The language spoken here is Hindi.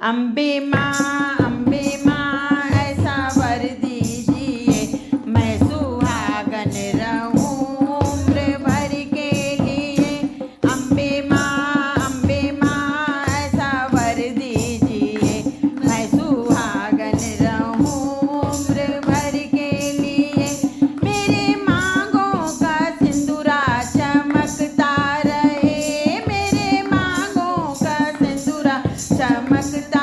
अम्बे माँ ऐसा वर दीजिए, मैं सुहागन रहूं उम्र भर के लिए। अम्बे माँ ऐसा वर दीजिए, मैं सुहागन रहूं उम्र भर के लिए। मेरे मांगों का सिंदूरा चमकता रहे, मेरे मांगों का सिंदूरा चमकता